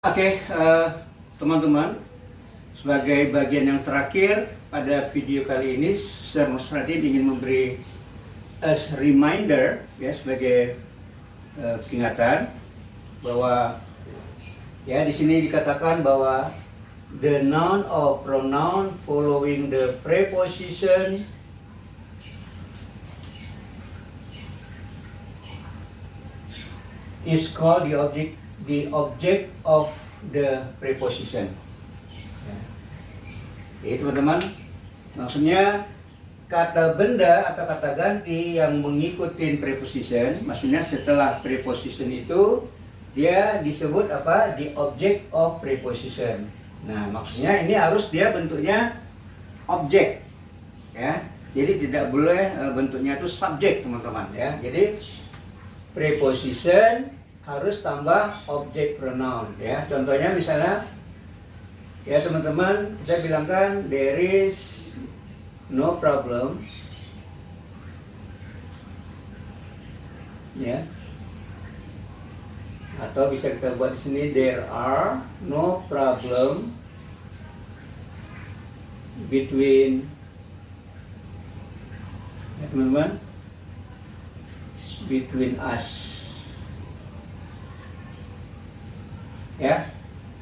Oke, teman-teman, sebagai bagian yang terakhir pada video kali ini, saya Mas Radin ingin memberi as reminder ya sebagai peringatan bahwa ya di sini dikatakan bahwa the noun or pronoun following the preposition is called the object of the preposition. Ya. Jadi teman-teman, maksudnya kata benda atau kata ganti yang mengikuti preposition, maksudnya setelah preposition itu dia disebut apa? The object of preposition. Nah, maksudnya ini harus dia bentuknya objek, ya. Jadi tidak boleh bentuknya itu subjek, teman-teman, ya. Jadi preposition harus tambah objek pronoun, ya. Contohnya misalnya ya teman-teman, saya bilangkan there is no problem, ya. Atau bisa kita buat di sini there are no problem between, ya teman-teman, between us. Ya,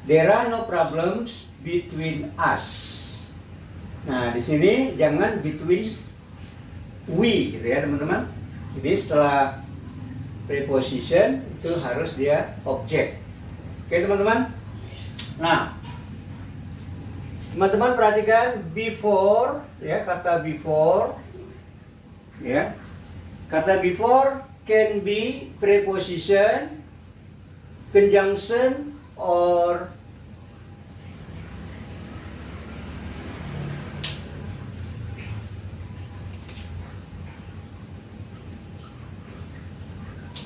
there are no problems between us. Nah, di sini jangan between we, gitu ya teman-teman. Jadi setelah preposition itu harus dia objek. Oke teman-teman. Nah, teman-teman perhatikan before, ya, kata before, ya, kata before can be preposition, conjunction, or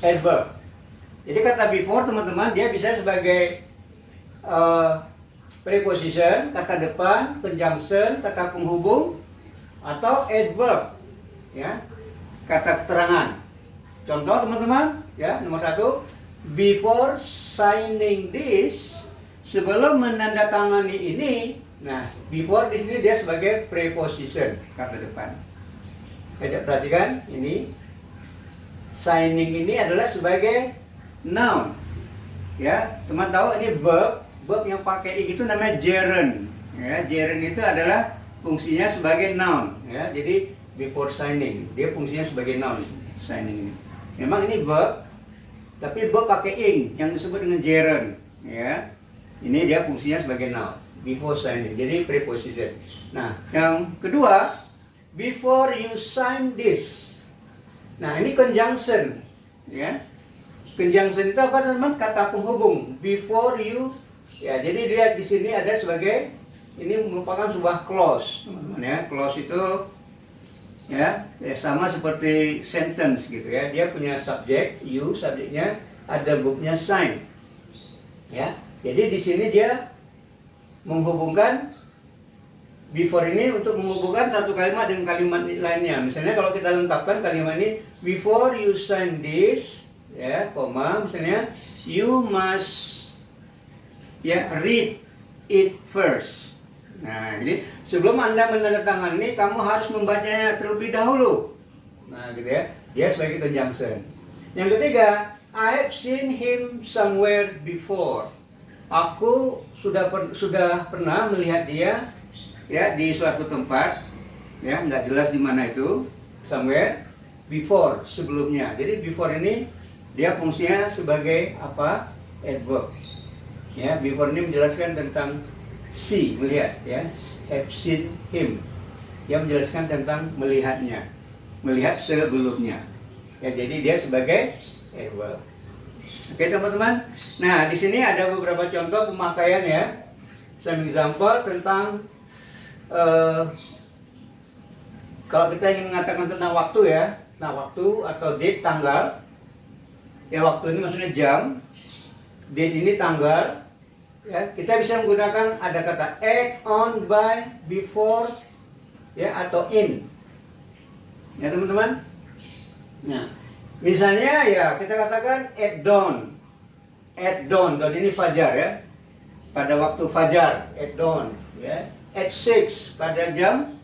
adverb. Jadi kata before teman-teman dia bisa sebagai preposition, kata depan, conjunction, kata penghubung, atau adverb, ya, kata keterangan. Contoh teman-teman, ya, nomor 1. Before signing this, sebelum menandatangani ini. Nah, before di sini dia sebagai preposition, kata depan. Kita perhatikan ini, signing ini adalah sebagai noun. Ya, teman tahu ini verb yang pakai i itu namanya gerund. Ya, gerund itu adalah fungsinya sebagai noun. Ya, jadi before signing dia fungsinya sebagai noun. Signing ini, memang ini verb. Tapi verb pakai ing yang disebut dengan gerund, ya. Ini dia fungsinya sebagai noun, before signing. Jadi preposition. Nah, yang kedua, before you sign this. Nah, ini conjunction, ya. Conjunction itu apa teman-teman? Kata penghubung. Before you, ya. Jadi dia di sini ada sebagai ini merupakan sebuah clause, teman-teman, ya. Clause itu ya sama seperti sentence gitu ya, dia punya subjek you, subjeknya, ada verbnya sign, ya. Jadi di sini dia menghubungkan before ini untuk menghubungkan satu kalimat dengan kalimat lainnya. Misalnya kalau kita lengkapkan kalimat ini, before you sign this, ya, koma, misalnya you must, ya, read it first. Nah, jadi sebelum Anda menandatangani, kamu harus membacanya terlebih dahulu. Nah, gitu ya. Dia sebagai conjunction. Yang ketiga, I have seen him somewhere before. Aku sudah pernah melihat dia, ya, di suatu tempat, ya, nggak jelas di mana itu. Somewhere before, sebelumnya. Jadi before ini dia fungsinya sebagai apa? Adverb. Ya, before ini menjelaskan tentang see, melihat, ya, have seen him, yang menjelaskan tentang melihatnya, melihat sebelumnya, ya. Jadi dia sebagai adverb. Oke teman-teman. Nah, di sini ada beberapa contoh pemakaian, ya, some example tentang kalau kita ingin mengatakan tentang waktu, ya, nah, waktu atau date, tanggal, ya, waktu ini maksudnya jam, date ini tanggal. Ya, kita bisa menggunakan ada kata at, on, by, before, ya, atau in, ya teman-teman. Nah, misalnya ya kita katakan at dawn, dawn ini fajar, ya. pada waktu fajar, at dawn, ya. At 6 pada jam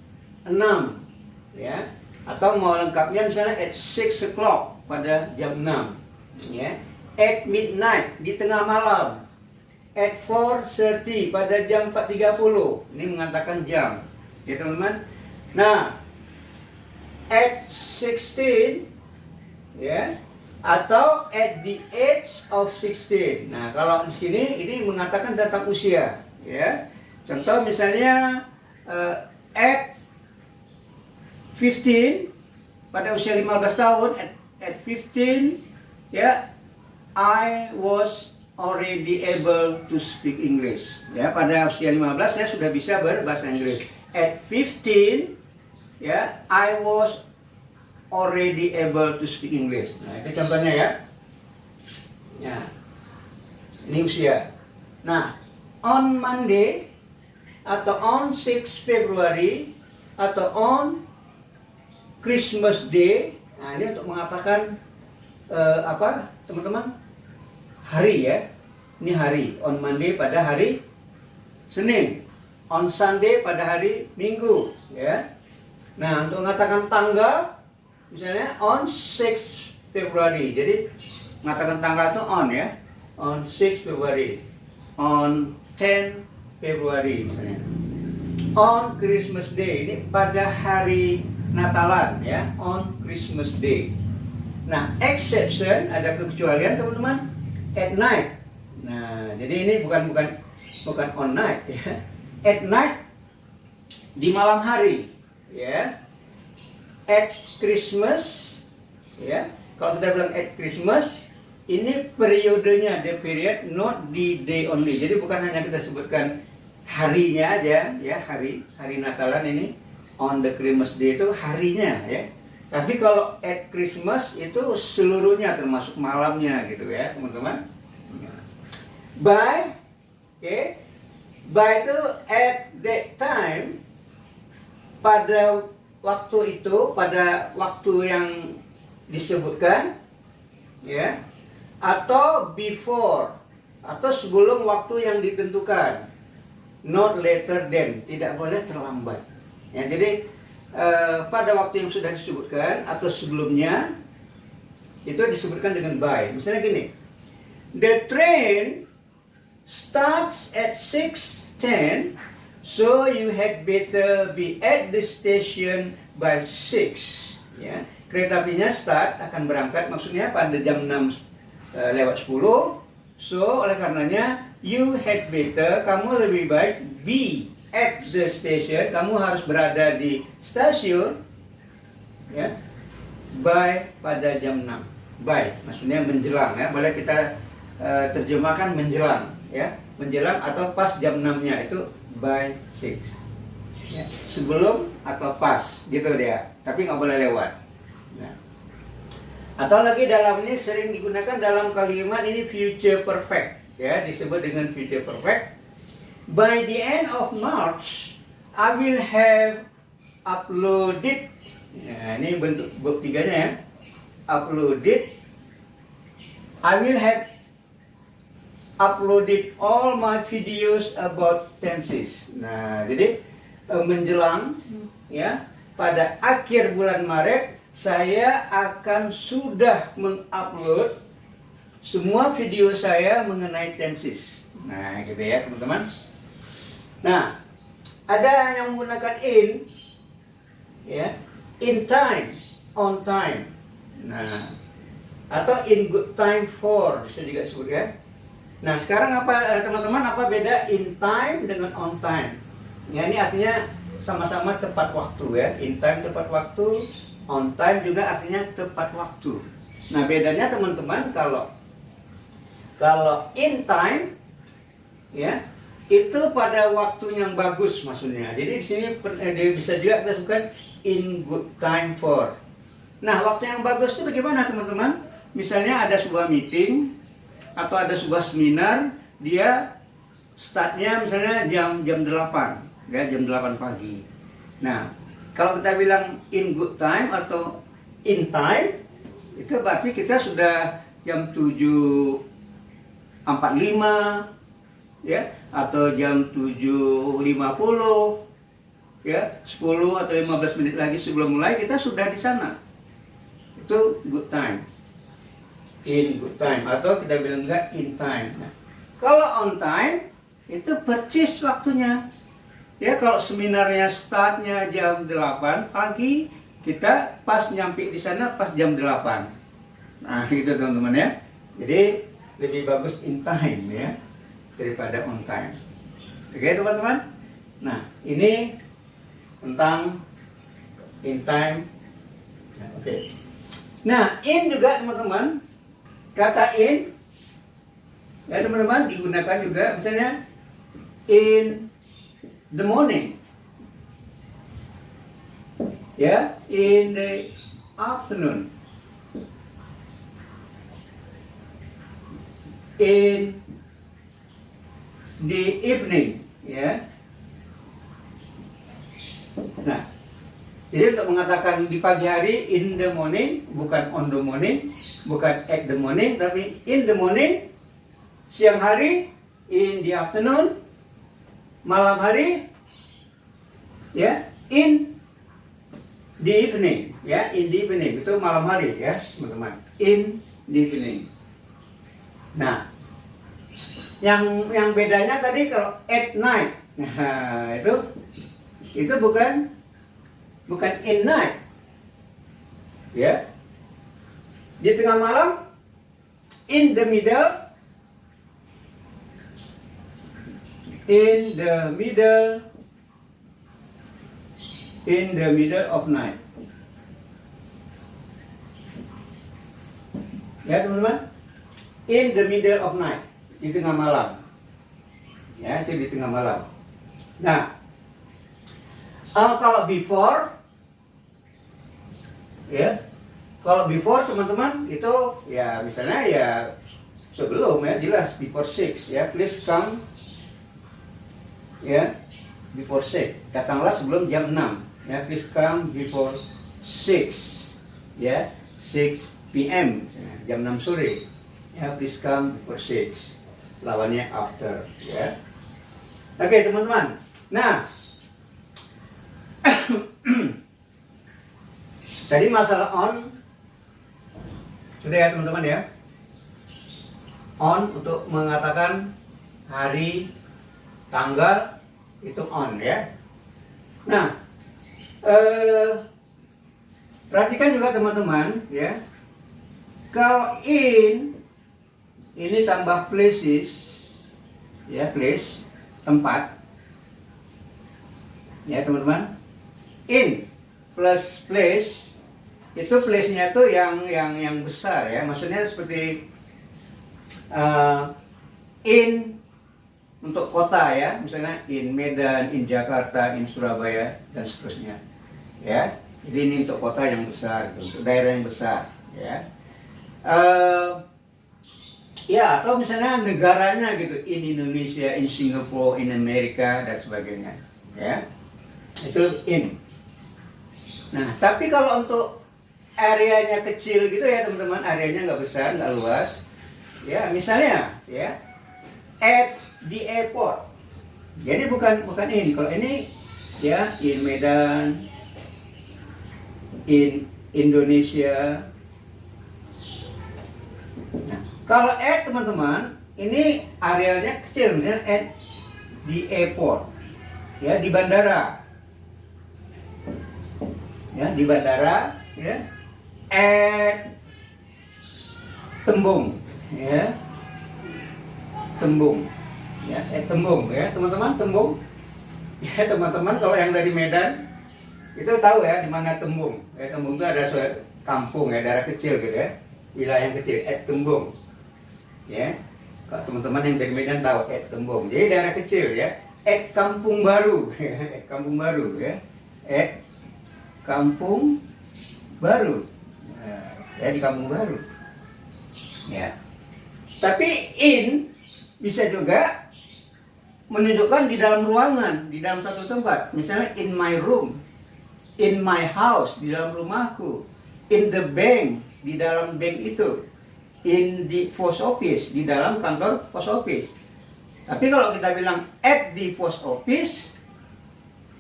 6, ya. Atau mau lengkapnya misalnya at 6 o'clock pada jam 6, ya. At midnight di tengah malam. At 4:30 pada jam 4:30. Ini mengatakan jam, ya teman-teman. Nah, at 16, ya, atau at the age of 16. Nah, kalau di sini ini mengatakan tentang usia, ya. Contoh misalnya at 15 pada usia 15 tahun, at 15, ya, I was already able to speak English. Ya, pada usia 15 saya sudah bisa berbahasa Inggris. At 15, ya, I was already able to speak English. Nah, itu contohnya ya. Ya. Ini usia. Nah, on Monday atau on 6 February atau on Christmas Day. Nah, ini untuk mengatakan apa, teman-teman? Hari ya. Ini hari. On Monday pada hari Senin. On Sunday pada hari Minggu, ya. Nah, untuk mengatakan tanggal, misalnya on 6 February. Jadi mengatakan tanggal itu on ya. On 6 February. On 10 February misalnya. On Christmas Day. Ini pada hari Natalan ya. On Christmas Day. Nah, exception, ada kekecualian teman-teman. At night. Nah, jadi ini bukan on night ya. At night di malam hari ya. At Christmas, ya. Kalau kita bilang at Christmas, ini periodenya, the period, not the day only. Jadi bukan hanya kita sebutkan harinya aja, ya, hari Natalan ini on the Christmas day itu harinya, ya. Tapi kalau at Christmas itu seluruhnya termasuk malamnya gitu ya, teman-teman. By, okay, by itu at that time, pada waktu itu, pada waktu yang disebutkan, ya, atau before, atau sebelum waktu yang ditentukan, not later than, tidak boleh terlambat. Ya, jadi pada waktu yang sudah disebutkan atau sebelumnya itu disebutkan dengan by. Misalnya gini, the train starts at 6:10. So you had better be at the station by 6. Ya, kereta apinya start akan berangkat maksudnya pada jam 6 lewat 10. So oleh karenanya you had better, kamu lebih baik be at the station, kamu harus berada di stasiun ya by pada jam 6. By maksudnya menjelang ya, boleh kita terjemahkan menjelang ya, menjelang atau pas jam 6-nya itu by 6 ya, sebelum atau pas gitu dia, tapi nggak boleh lewat. Nah, atau lagi dalam ini sering digunakan dalam kalimat ini future perfect ya, disebut dengan future perfect. By the end of March I will have uploaded, ya, ini bentuk verb tiganya ya, uploaded, I will have uploaded all my videos about tenses. Nah, jadi menjelang ya pada akhir bulan Maret saya akan sudah mengupload semua video saya mengenai tenses. Nah, gitu ya teman-teman. Nah, ada yang menggunakan in ya, in time, on time. Nah, atau in good time for bisa juga disebut ya. Nah, sekarang apa teman-teman, apa beda in time dengan on time? Ya, ini artinya sama-sama tepat waktu ya. In time tepat waktu, on time juga artinya tepat waktu. Nah, bedanya teman-teman, kalau in time ya, itu pada waktu yang bagus maksudnya. Jadi di sini bisa juga kita sebutkan in good time for. Nah, waktu yang bagus itu bagaimana teman-teman? Misalnya ada sebuah meeting atau ada sebuah seminar, dia startnya misalnya jam 8 ya, jam 8 pagi. Nah, kalau kita bilang in good time atau in time, itu berarti kita sudah jam 7.45 ya, atau jam 7.50, ya, 10 atau 15 menit lagi sebelum mulai kita sudah di sana. Itu good time. In good time, atau kita bilang enggak in time. Nah, kalau on time itu percis waktunya. Ya, kalau seminarnya startnya jam 8 pagi, kita pas nyampe di sana pas jam 8. Nah, itu teman-teman ya. Jadi lebih bagus in time ya daripada on time. Oke, teman-teman. Nah, ini tentang in time. Nah, oke. Nah, in juga teman-teman. Kata in ya teman-teman digunakan juga misalnya in the morning, ya, in the afternoon, in the evening, ya. Nah, jadi untuk mengatakan di pagi hari in the morning, bukan on the morning, bukan at the morning, tapi in the morning, siang hari in the afternoon, malam hari ya in the evening, ya, in the evening itu malam hari ya teman-teman, in the evening. Nah, yang bedanya tadi kalau at night, nah itu bukan in night, ya, di tengah malam, in the middle, in the middle of night. Ya teman-teman, in the middle of night, di tengah malam. Ya, itu di tengah malam. Nah, kalau before, ya, kalau before teman-teman itu ya misalnya ya sebelum, ya jelas before 6 ya, please come ya before 6, datanglah sebelum jam 6 ya, please come before 6 ya, 6 PM ya, jam 6 sore ya, please come before 6, lawannya after ya. Oke teman-teman, nah tadi masalah on sudah ya teman-teman ya, on untuk mengatakan hari, tanggal itu on ya. Nah, perhatikan juga teman-teman ya. Kalau in ini tambah places ya, place tempat ya teman-teman. In plus place itu place-nya tuh yang besar ya. Maksudnya seperti in untuk kota ya, misalnya in Medan, in Jakarta, in Surabaya dan seterusnya ya. Jadi ini untuk kota yang besar, untuk daerah yang besar ya. Ya, atau misalnya negaranya gitu, in Indonesia, in Singapore, in Amerika dan sebagainya ya. Itu in. Nah, tapi kalau untuk areanya kecil gitu ya teman-teman, areanya nggak besar, nggak luas ya, misalnya ya at the airport. Jadi bukan ini. Kalau ini ya in Medan, in Indonesia. Nah, kalau at teman-teman, ini arealnya kecil, misalnya at the airport. Ya, di bandara. Ya, di bandara ya. At Tembung ya. Tembung. Ya, Tembung ya teman-teman, Tembung ya teman-teman. Kalau yang dari Medan itu tahu ya di mana Tembung ya. Tembung itu ada kampung ya, daerah kecil gitu ya, wilayah yang kecil, Tembung ya. Kalau teman-teman yang dari Medan tahu Tembung, jadi daerah kecil ya. Kampung Baru ya, Kampung Baru ya, Kampung Baru ya, di Kampung Baru ya. Tapi in bisa juga menunjukkan di dalam ruangan, di dalam satu tempat. Misalnya in my room, in my house, di dalam rumahku, in the bank, di dalam bank itu, in the post office, di dalam kantor post office. Tapi kalau kita bilang at the post office,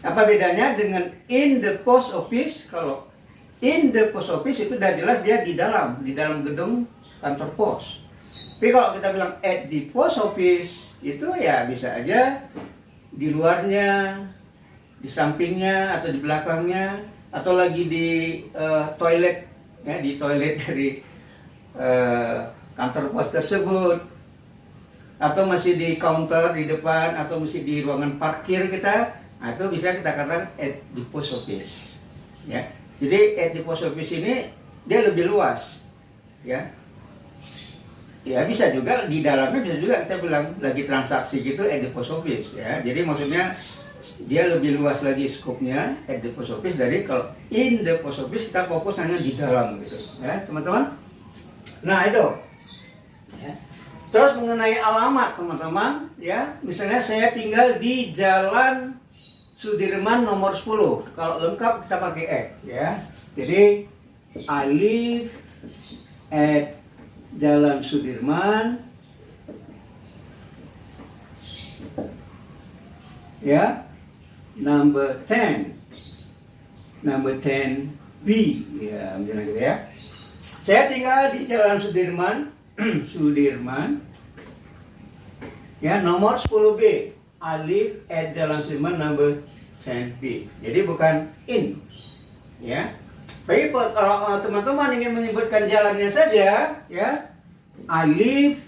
apa bedanya dengan in the post office? Kalau in the post office itu udah jelas dia di dalam gedung kantor pos. Tapi kalau kita bilang at the post office, itu ya bisa aja di luarnya, di sampingnya, atau di belakangnya, atau lagi di toilet, ya, di toilet dari kantor pos tersebut, atau masih di counter di depan, atau masih di ruangan parkir kita. Nah, itu bisa kita katakan at the post office, ya. Jadi at the post office ini dia lebih luas, ya. Ya bisa juga di dalamnya, bisa juga kita bilang lagi transaksi gitu at the post office, ya. Jadi maksudnya dia lebih luas lagi skopnya at the post office dari kalau in the post office kita fokus hanya di dalam gitu, ya teman-teman. Nah itu, ya. Terus mengenai alamat teman-teman, ya misalnya saya tinggal di Jalan Sudirman nomor 10. Kalau lengkap kita pakai at, ya. Jadi I live at Jalan Sudirman, ya, number 10 B, ya misalnya gitu ya. Saya tinggal di Jalan Sudirman Sudirman, ya, nomor 10B. I live at Jalan Sudirman number 10B. Jadi bukan in, ya. Tapi kalau teman-teman ingin menyebutkan jalannya saja, ya, I live,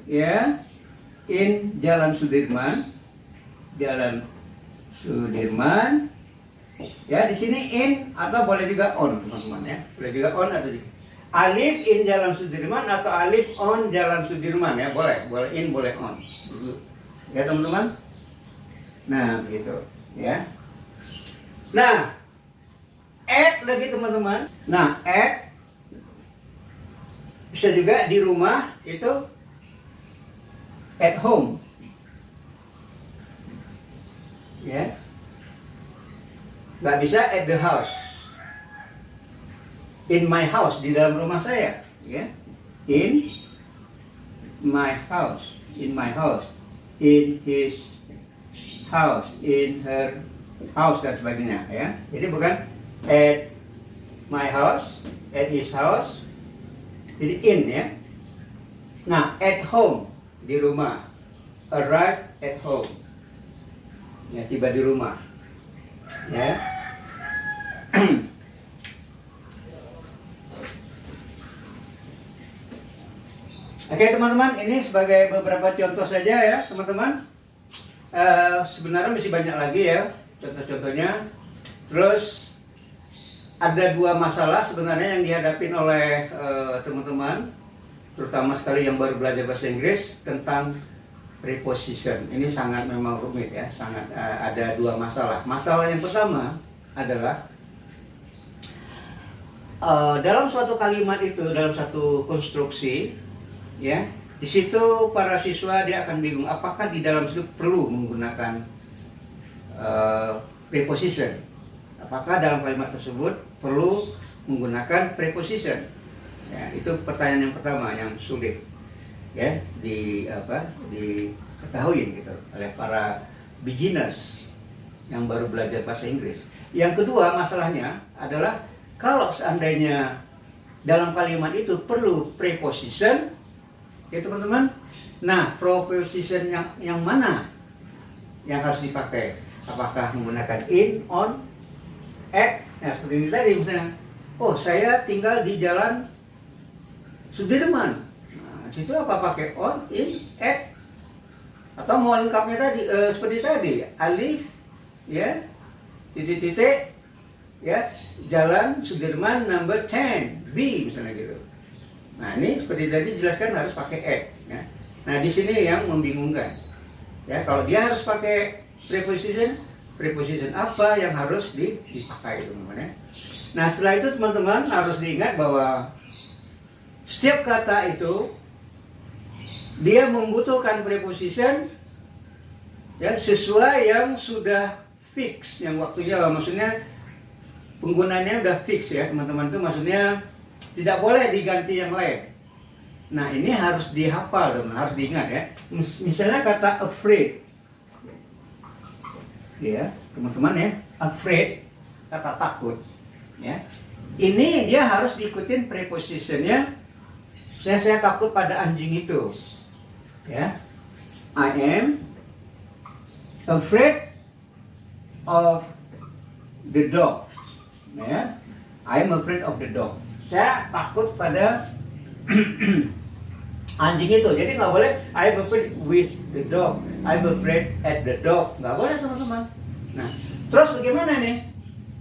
ya, in Jalan Sudirman, Jalan Sudirman, ya di sini in atau boleh juga on, teman-teman, ya, boleh juga on atau di. I live in Jalan Sudirman atau I live on Jalan Sudirman, ya, boleh in, boleh on, ya teman-teman. Nah begitu, ya. Nah, at lagi teman-teman. Nah, at bisa juga di rumah, itu at home, ya. Nggak bisa at the house. In my house, di dalam rumah saya, ya. In my house, in my house, in his house, in her house dan sebagainya, ya. Jadi bukan at my house, at his house, jadi in, ya. Nah, at home, di rumah. Arrive at home, ya, tiba di rumah, ya. Oke teman-teman, ini sebagai beberapa contoh saja ya teman-teman. Sebenarnya masih banyak lagi ya contoh-contohnya. Terus ada dua masalah sebenarnya yang dihadapin oleh teman-teman, terutama sekali yang baru belajar bahasa Inggris, tentang preposition. Ini sangat memang rumit ya, sangat ada dua masalah. Masalah yang pertama adalah dalam suatu kalimat itu, dalam satu konstruksi, ya, di situ para siswa dia akan bingung apakah di dalam situ perlu menggunakan preposition. Apakah dalam kalimat tersebut perlu menggunakan preposition? Ya, itu pertanyaan yang pertama yang sulit, ya, diketahui gitu oleh para beginners yang baru belajar bahasa Inggris. Yang kedua masalahnya adalah kalau seandainya dalam kalimat itu perlu preposition, ya teman-teman. Nah, preposition yang mana yang harus dipakai? Apakah menggunakan in, on, at? Nah, seperti ini tadi misalnya. Oh, saya tinggal di Jalan Sudirman. Nah, situ apa pakai on, in, at? Atau mau lengkapnya tadi seperti tadi, I live, ya, titik-titik, ya, Jalan Sudirman number 10 B misalnya gitu. Nah, ini seperti tadi dijelaskan harus pakai at, ya. Nah, di sini yang membingungkan. Ya, kalau dia harus pakai preposition apa yang harus dipakai, teman-teman, ya. Nah, setelah itu teman-teman harus diingat bahwa setiap kata itu dia membutuhkan preposition, ya, sesuai yang sudah fix, yang waktunya, maksudnya penggunaannya udah fix ya, teman-teman. Itu maksudnya tidak boleh diganti yang lain. Nah, ini harus dihafal, teman, harus diingat ya. Misalnya kata afraid, ya, teman-teman ya, afraid, kata takut, ya. Ini dia harus diikutin prepositionnya. Saya takut pada anjing itu, ya. I am afraid of the dog, ya. I am afraid of the dog. Saya takut pada anjing itu. Jadi nggak boleh I'm afraid with the dog, I'm afraid at the dog. Nggak boleh, teman-teman. Nah, terus bagaimana nih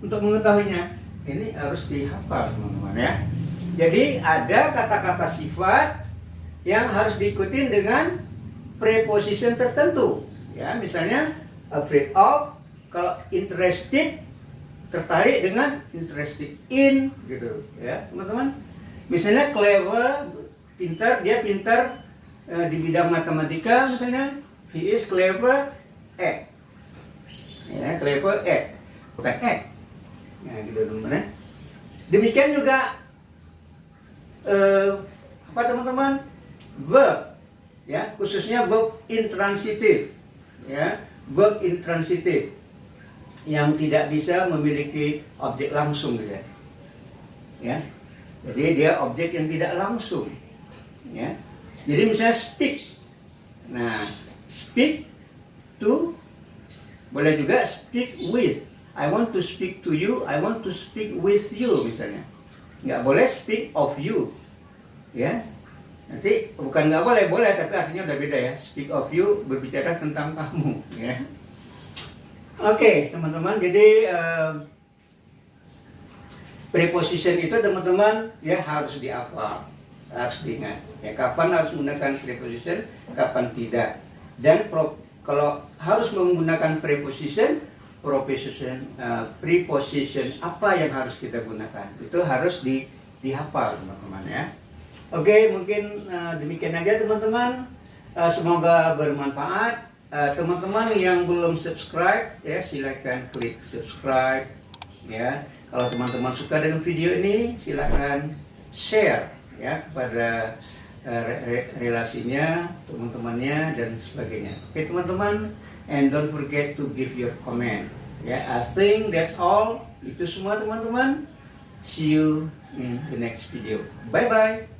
untuk mengetahuinya? Ini harus dihafal, teman-teman ya. Jadi ada kata-kata sifat yang harus diikutin dengan preposition tertentu. Ya, misalnya afraid of, kalau interested, tertarik dengan interested in, gitu ya, teman-teman. Misalnya clever, pintar, dia pintar di bidang matematika, misalnya he is clever at, ya, clever at, bukan at, ya, gitu teman-teman. Demikian juga apa teman-teman, verb, ya, khususnya verb intransitif, ya, verb intransitif yang tidak bisa memiliki objek langsung, gitu ya. Jadi dia objek yang tidak langsung, ya. Jadi misalnya speak, nah speak to, boleh juga speak with. I want to speak to you, I want to speak with you, misalnya. Nggak boleh speak of you, ya. Nanti bukan nggak boleh, boleh, tapi artinya udah beda ya. Speak of you, berbicara tentang kamu, ya. Oke, teman-teman, jadi preposition itu, teman-teman, ya harus dihafal, harus diingat. Ya, kapan harus menggunakan preposition, kapan tidak. Dan kalau harus menggunakan preposition apa yang harus kita gunakan, itu harus dihafal, teman-teman ya. Oke, mungkin demikian aja, teman-teman. Semoga bermanfaat. Teman-teman yang belum subscribe, ya silakan klik subscribe, ya. Kalau teman-teman suka dengan video ini, silakan share ya kepada relasinya, teman-temannya dan sebagainya. Oke, teman-teman, and don't forget to give your comment. Ya, I think that's all. Itu semua, teman-teman. See you in the next video. Bye bye.